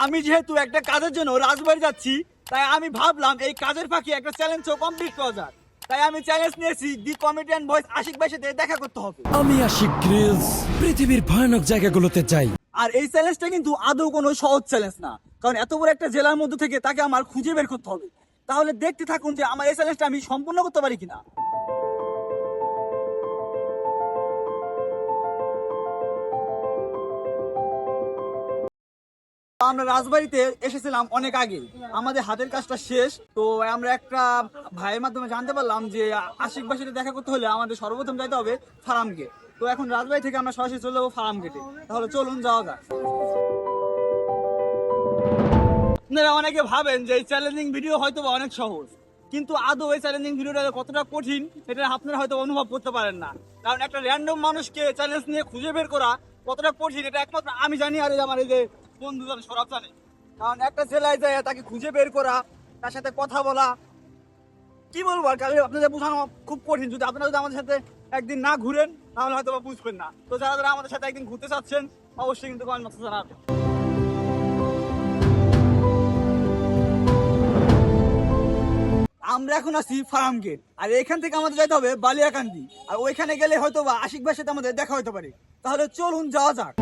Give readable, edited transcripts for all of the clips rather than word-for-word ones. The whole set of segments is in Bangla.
আমি যেহেতু একটা কাজের জন্য রাজবাড়ি যাচ্ছি, তাই আমি ভাবলাম এই কাজের ফাঁকে একটা চ্যালেঞ্জ কমপ্লিট করা যাক। তাই আমি চ্যালেঞ্জ নিয়েছি দি কমেডিয়ান ভয়েস আশিক ভাইয়ের সাথে দেখা করতে হবে। আমি আশিক গ্রিলস পৃথিবীর ভয়ানক জায়গাগুলোতে যাই। আর এই চ্যালেঞ্জটা কিন্তু আদৌ কোনো সহজ চ্যালেঞ্জ না, কারণ এত বড় একটা জেলার মধ্যে থেকে তাকে আমার খুঁজে বের করতে হবে। তাহলে দেখতে থাকুন যে আমার এই চ্যালেঞ্জটা আমি সম্পূর্ণ করতে পারি কিনা। আমরা রাজবাড়িতে এসেছিলাম অনেক আগে, আমাদের হাতের কাজটা শেষ। তো আমরা একটা ভাইয়ের মাধ্যমে জানতে পারলাম যে আশিক ভাইয়ের সাথে দেখা করতে হলে আমাদের সর্বপ্রথম যাইতে হবে ফার্ম গেট। তো এখন রাজবাড়ি থেকে আমরা সরাসরি চলে যাবো ফার্ম গেটে। তাহলে চলুন যাওয়া যাক। আপনারা অনেকে ভাবেন যে এই চ্যালেঞ্জিং ভিডিও হয়তো অনেক সহজ, কিন্তু আদৌ এই চ্যালেঞ্জিং ভিডিওটা কতটা কঠিন এটা আপনারা হয়তো অনুভব করতে পারেন না। কারণ একটা র্যান্ডম মানুষকে চ্যালেঞ্জ নিয়ে খুঁজে বের করা কতটা কঠিন এটা একমাত্র আমি জানি, আর আমার এই যে বন্ধুজন সরব জানে। কারণ একটা জেলায় যায় তাকে খুঁজে বের করা, তার সাথে কথা বলা, কি বলবো আর কারণ আপনাদের বোঝানো খুব কঠিন। যদি আপনারা যদি আমাদের সাথে একদিন না ঘুরেন তাহলে হয়তো বুঝবেন না। তো যারা যারা আমাদের সাথে একদিন ঘুরতে চাচ্ছেন অবশ্যই কিন্তু কমেন্ট বক্সে জানাবেন। আমরা এখন আছি ফার্ম গেট, আর এখান থেকে আমাদের যেতে হবে বালিয়াকান্দি। আর ওইখানে গেলে হয়তো বা আশিক ভাইয়ের সাথে আমাদের দেখা হতে পারে। তাহলে চলুন যাওয়া যাক।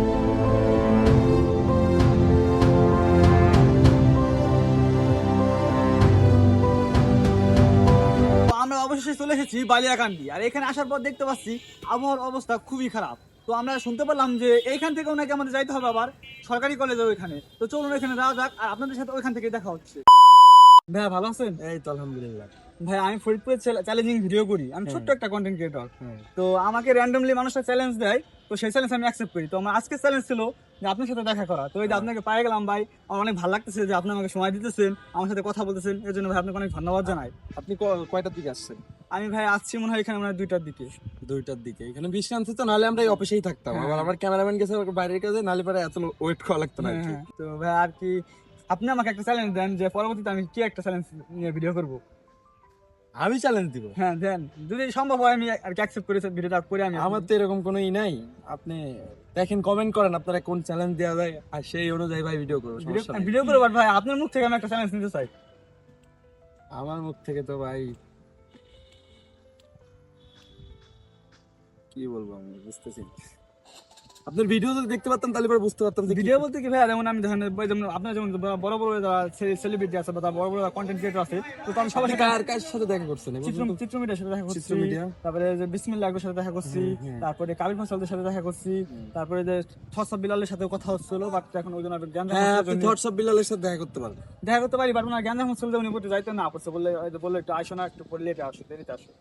আমরা অবশেষে চলে এসেছি বালিয়াকান্দি, আর এখানে আসার পর দেখতে পাচ্ছি আবহাওয়ার অবস্থা খুবই খারাপ। তো আমরা শুনতে পেলাম যে এইখান থেকে ওনাকে আমাদের যাইতে হবে আবার সরকারি কলেজে ওইখানে। তো চলুন ওইখানে যাওয়া যাক, আর আপনাদের সাথে ওইখান থেকে দেখা হচ্ছে। ভাইয়া ভালো আছেন? এই তো আলহামদুলিল্লাহ। ভাই আমি ফরিদপুরে চ্যালেঞ্জিং ভিডিও করি, আমি ছোট্ট একটা কন্টেন্ট ক্রিয়েটর। তো আমাকে র্যান্ডমলি মানুষটা চ্যালেঞ্জ দেয়, তো সেই চ্যালেঞ্জ আমি অ্যাকসেপ্ট করি। তো আমার আজকে চ্যালেঞ্জ ছিল যে আপনার সাথে দেখা করা। তো এই যে আপনাকে পায়ে গেলাম ভাই, আমার অনেক ভালো লাগতেছে যে আপনি আমাকে সময় দিতেছেন, আমার সাথে কথা বলতেছেন, এর জন্য ভাই আপনাকে অনেক ধন্যবাদ জানাই। আপনি কয়টার দিকে আসছেন? আমি ভাই আসছি মনে হয় এখানে মানে 2টার দিকে। 2টার দিকে। এখানে বিশ্রাম তো, নাহলে আমরা এই অফিসেই থাকতাম। আবার আমার ক্যামেরাম্যান গেছে বাইরের কাজে, নাহলে পরে এত ওয়েট করা লাগতো না। তো ভাই আর কি আপনি আমাকে একটা চ্যালেঞ্জ দেন যে পরবর্তীতে আমি কি একটা চ্যালেঞ্জ নিয়ে ভিডিও করব। আমি চ্যালেঞ্জ দিব? হ্যাঁ দেন, যদি সম্ভব হয় আমি আর কি অ্যাকসেপ্ট করে ভিডিওটা করে আমি। আমার তো এরকম কোনো নাই। আপনি দেখেন, কমেন্ট করেন আপনারা কোন চ্যালেঞ্জ দেওয়া যায়, আর সেই অনুযায়ী ভাই ভিডিও করবো। ভিডিও করবো, ভাই আপনার মুখ থেকে আমি একটা চ্যালেঞ্জ নিতে চাই। আমার মুখ থেকে তো ভাই কি বলবো, আমি বুঝতেছি। আপনার ভিডিও যদি দেখতে পারতাম তাহলে পরে বুঝতে পারতাম যে ভিডিও বলতে কি ভাই, যেমন আমি ধরেন যেমন আপনার যেমন বড় বড় সেলিব্রিটি আছে বা বড় বড় কন্টেন্ট ক্রিয়েটর আছে, তো আমি সবার সাথে কার সাথে দেখা করছেন? চিত্র মিডিয়ার সাথে দেখা করছি, তারপরে যে বিসমিল্লাহ এর সাথে দেখা করছি, তারপরে কাবিল ফসলদের সাথে দেখা করছি, তারপরে যে থটস অফ বিলালের সাথে কথা হচ্ছিল, বাট এখন ওই জন্য থটস অফ বিলালের সাথে দেখা করতে পারবেন। দেখা করতে পারি, বাট না জ্ঞান চলতে উনি করতে যাইতে না পড়ছে, বললে একটু আসো না, একটু পড়লে এটা আসো, দেরিতে আসো।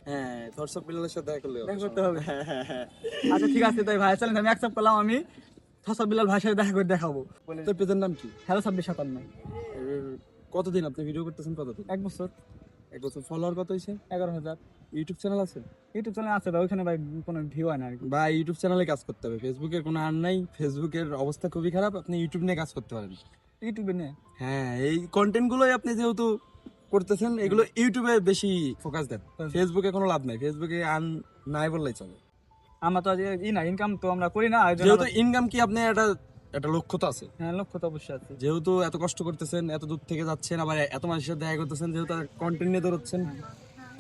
হ্যাঁ, থটস অফ বিলালের সাথে দেখা করতে হবে। আচ্ছা ঠিক আছে, তাই ভাই চ্যালেঞ্জ আমি অ্যাকসেপ্ট করলাম। আমি থটস অফ বিলাল ভাইয়ের সাথে দেখা করে দেখাবো। তোর পেজের নাম কি? হ্যালো 2657। কতদিন আপনি ভিডিও করতেছেন? কতদিন? 1 বছর। 1 বছর। ফলোয়ার কত হয়েছে? 11,000। ইউটিউব চ্যানেল আছে? ইউটিউব চ্যানেল আছে ভাই, ওইখানে ভাই কোনো ভিউ হয় না আর কি। ভাই ইউটিউব চ্যানেলে কাজ করতে হবে, ফেসবুকের কোনো আর নাই। ফেসবুকের অবস্থা খুবই খারাপ, আপনি ইউটিউব নিয়ে কাজ করতে পারেন। ইউটিউবে নিয়ে? হ্যাঁ, এই কন্টেন্ট গুলোই আপনি যেহেতু করতেছেন, এগুলো ইউটিউবে বেশি ফোকাস দেন। ফেসবুকে কোনো লাভ নাই, ফেসবুকে আর্ন নাই বললেই চলে। আমরা তো না ইনকাম তো আমরা করি না, যেহেতু ইনকাম কি আপনি একটা লক্ষ্য তো আছে। হ্যাঁ, লক্ষ্য তো অবশ্যই আছে। যেহেতু এত কষ্ট করতেছেন, এত দূর থেকে যাচ্ছেন, আবার এত মানুষের সাথে দেখা করতেছেন, যেহেতু কন্টেন্ট নিয়ে দৌড়চ্ছেন,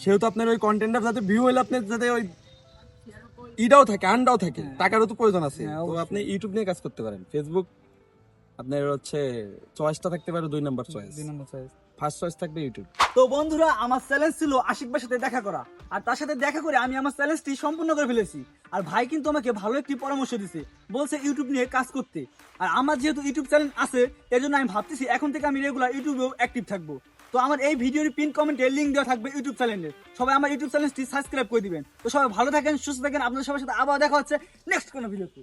সেহেতু আপনার ওই কন্টেন্টটা যাতে ভিউ হলে আপনার যাতে ওই ইটাও থাকে, আর্নটাও থাকে, টাকারও তো প্রয়োজন আছে। তো আপনি ইউটিউব নিয়ে কাজ করতে পারেন। ফেসবুক আপনার চয়েসটা থাকতে পারে 2 নাম্বার চয়েস। ফার্স্ট চয়েস থাকবে ইউটিউব। তো বন্ধুরা, আমার চ্যালেঞ্জ ছিল আশিক ভাইয়ের সাথে দেখা করা, আর তার সাথে দেখা করে আমি আমার চ্যালেঞ্জটি সম্পূর্ণ করে ফেলেছি। আর ভাই কিন্তু আমাকে ভালো একটি পরামর্শ দিয়েছে, বলছে ইউটিউব নিয়ে কাজ করতে। আর আমার যেহেতু ইউটিউব চ্যানেল আছে, এর জন্য আমি ভাবতেছি এখন থেকে আমি রেগুলার ইউটিউবেও অ্যাক্টিভ থাকবো। তো আমার এই ভিডিওর পিন কমেন্টে লিংক দেওয়া থাকবে ইউটিউব চ্যানেলের। সবাই আমার ইউটিউব চ্যানেলটি সাবস্ক্রাইব করে দিবেন। তো সবাই ভালো থাকেন, সুস্থ থাকেন। আপনাদের সবার সাথে আবার দেখা হচ্ছে নেক্সট কোনো ভিডিওতে।